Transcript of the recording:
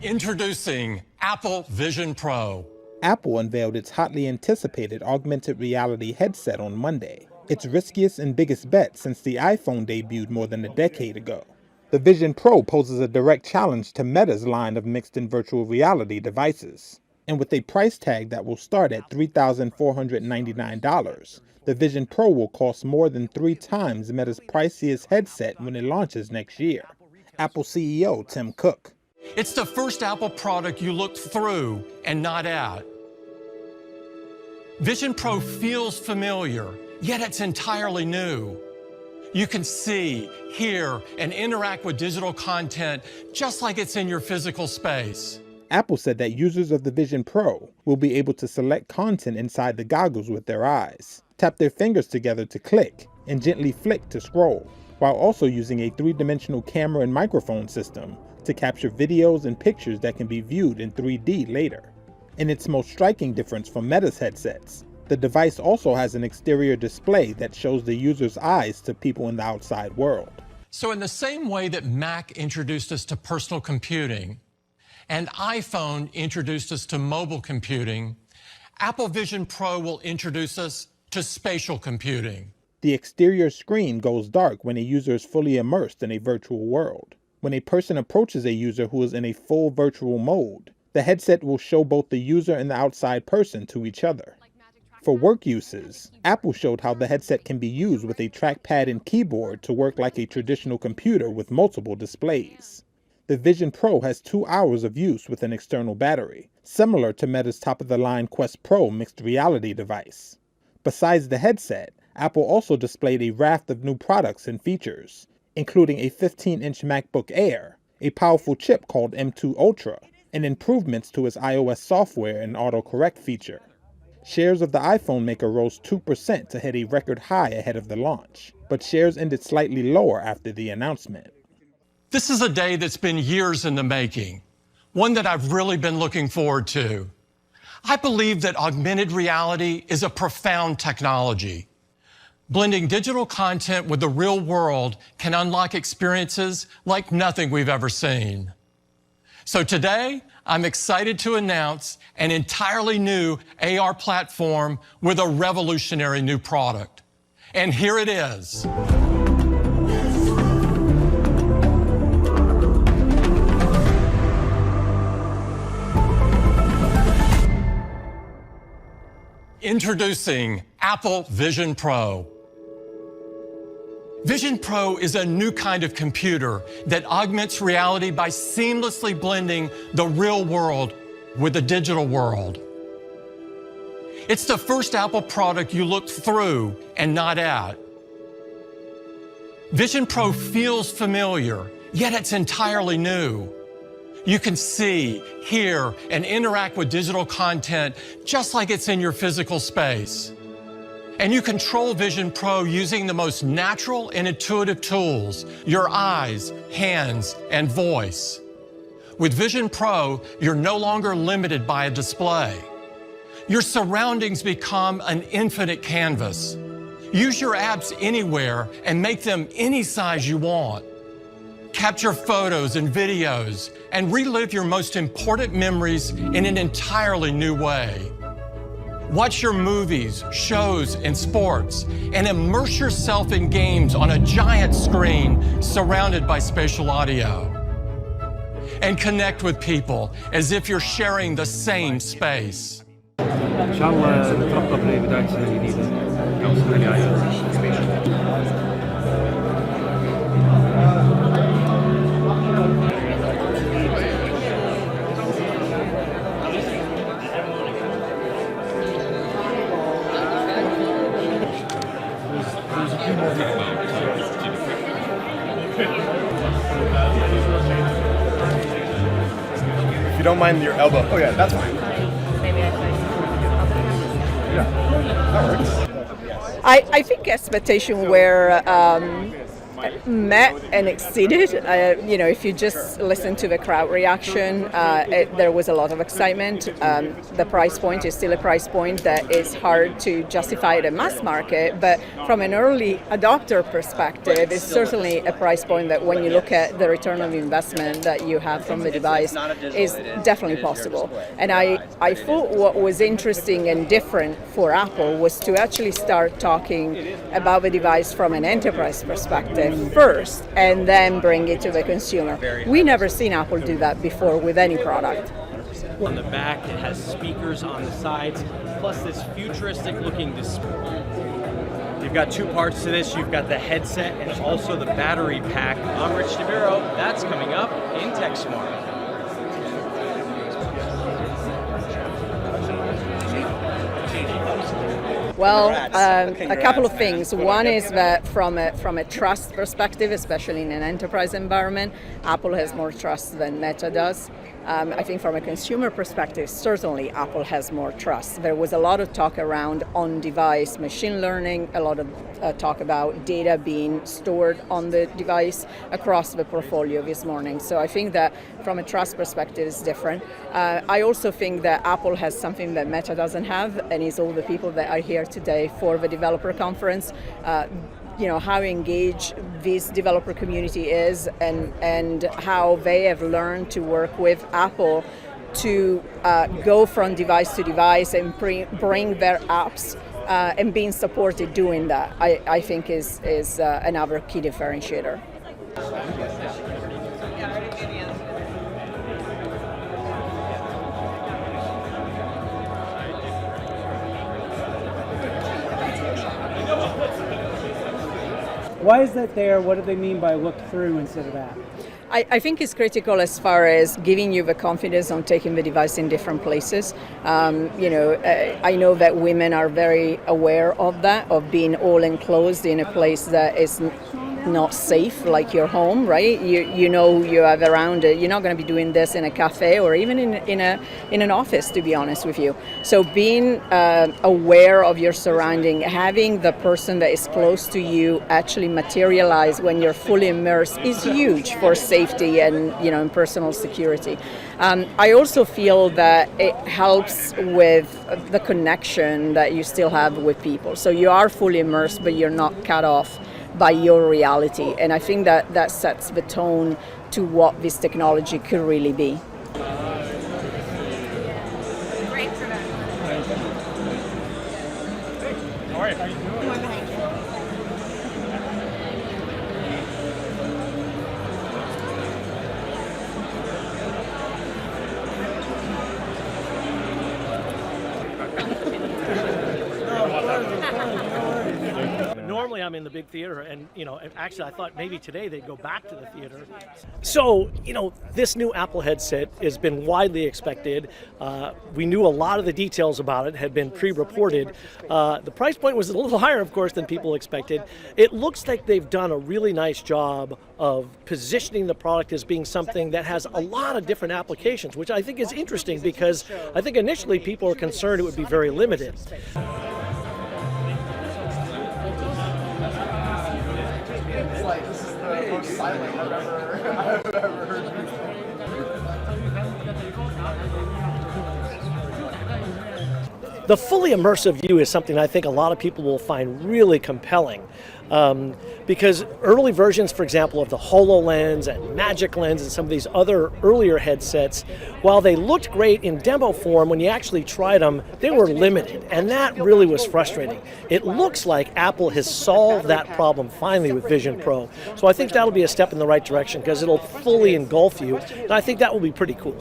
Introducing Apple Vision Pro. Apple unveiled its hotly anticipated augmented reality headset on Monday, its riskiest and biggest bet since the iPhone debuted more than a decade ago. The Vision Pro poses a direct challenge to Meta's line of mixed and virtual reality devices. And with a price tag that will start at $3,499, the Vision Pro will cost more than 3 times Meta's priciest headset when it launches next year. Apple CEO Tim Cook. It's the first Apple product you look through and not at. Vision Pro feels familiar, yet it's entirely new. You can see, hear, and interact with digital content just like it's in your physical space. Apple said that users of the Vision Pro will be able to select content inside the goggles with their eyes, tap their fingers together to click, and gently flick to scroll, while also using a 3-dimensional camera and microphone system to capture videos and pictures that can be viewed in 3D later. In its most striking difference from Meta's headsets, the device also has an exterior display that shows the user's eyes to people in the outside world. So in the same way that Mac introduced us to personal computing and iPhone introduced us to mobile computing, Apple Vision Pro will introduce us to spatial computing. The exterior screen goes dark when a user is fully immersed in a virtual world. When a person approaches a user who is in a full virtual mode, the headset will show both the user and the outside person to each other. For work uses, Apple showed how the headset can be used with a trackpad and keyboard to work like a traditional computer with multiple displays. The Vision Pro has 2 hours of use with an external battery, similar to Meta's top-of-the-line Quest Pro mixed reality device. Besides the headset, Apple also displayed a raft of new products and features, including a 15-inch MacBook Air, a powerful chip called M2 Ultra, and improvements to its iOS software and autocorrect feature. Shares of the iPhone maker rose 2% to hit a record high ahead of the launch, but shares ended slightly lower after the announcement. This is a day that's been years in the making, one that I've really been looking forward to. I believe that augmented reality is a profound technology. Blending digital content with the real world can unlock experiences like nothing we've ever seen. So today, I'm excited to announce an entirely new AR platform with a revolutionary new product. And here it is. Introducing Apple Vision Pro. Vision Pro is a new kind of computer that augments reality by seamlessly blending the real world with the digital world. It's the first Apple product you look through and not at. Vision Pro feels familiar, yet it's entirely new. You can see, hear, and interact with digital content just like it's in your physical space. And you control Vision Pro using the most natural and intuitive tools, your eyes, hands, and voice. With Vision Pro, you're no longer limited by a display. Your surroundings become an infinite canvas. Use your apps anywhere and make them any size you want. Capture photos and videos and relive your most important memories in an entirely new way. Watch your movies, shows, and sports, and immerse yourself in games on a giant screen surrounded by spatial audio. And connect with people as if you're sharing the same space. إن شاء الله نترقب لبداية سنة جديدة. السنة الجاية. If you don't mind your elbow. Oh yeah, that's fine. Maybe I try. Yeah, that works. I think expectations were met and exceeded. If you just listen to the crowd reaction, there was a lot of excitement. The price point is still a price point that is hard to justify at a mass market, but from an early adopter perspective, it's certainly a price point that when you look at the return on investment that you have from the device is definitely possible. And I thought what was interesting and different for Apple was to actually start talking about the device from an enterprise perspective first and then bring it to the consumer. We never seen Apple do that before with any product. On the back, it has speakers on the sides, plus this futuristic looking display. You've got two parts to this. You've got the headset and also the battery pack. I'm Rich DeViro. That's coming up in Tech Smart. Well, a couple of things. One is that from a trust perspective, especially in an enterprise environment, Apple has more trust than Meta does. I think from a consumer perspective, certainly Apple has more trust. There was a lot of talk around on-device machine learning, a lot of talk about data being stored on the device across the portfolio this morning. So I think that from a trust perspective, it's different. I also think that Apple has something that Meta doesn't have, and it's all the people that are here today for the developer conference. How engaged this developer community is and how they have learned to work with Apple to go from device to device and bring their apps and being supported doing that, I think is another key differentiator. Why is that there? What do they mean by look through instead of that? I think it's critical as far as giving you the confidence on taking the device in different places. I know that women are very aware of that, of being all enclosed in a place that is not safe, like your home, right? You know who you have around it. You're not going to be doing this in a cafe or even in an office, to be honest with you. So being aware of your surrounding, having the person that is close to you actually materialize when you're fully immersed is huge for safety and and personal security. I also feel that it helps with the connection that you still have with people. So you are fully immersed, but you're not cut off by your reality. And I think that sets the tone to what this technology could really be. Great for that. All right, how you doing? Normally I'm in the big theater, and actually I thought maybe today they'd go back to the theater. So this new Apple headset has been widely expected. We knew a lot of the details about it had been pre-reported. The price point was a little higher, of course, than people expected. It looks like they've done a really nice job of positioning the product as being something that has a lot of different applications, which I think is interesting because I think initially people were concerned it would be very limited. This is the most silent I've ever heard. The fully immersive view is something I think a lot of people will find really compelling because early versions, for example, of the HoloLens and Magic Lens and some of these other earlier headsets, while they looked great in demo form, when you actually tried them, they were limited, and that really was frustrating. It looks like Apple has solved that problem finally with Vision Pro, so I think that'll be a step in the right direction because it'll fully engulf you, and I think that will be pretty cool.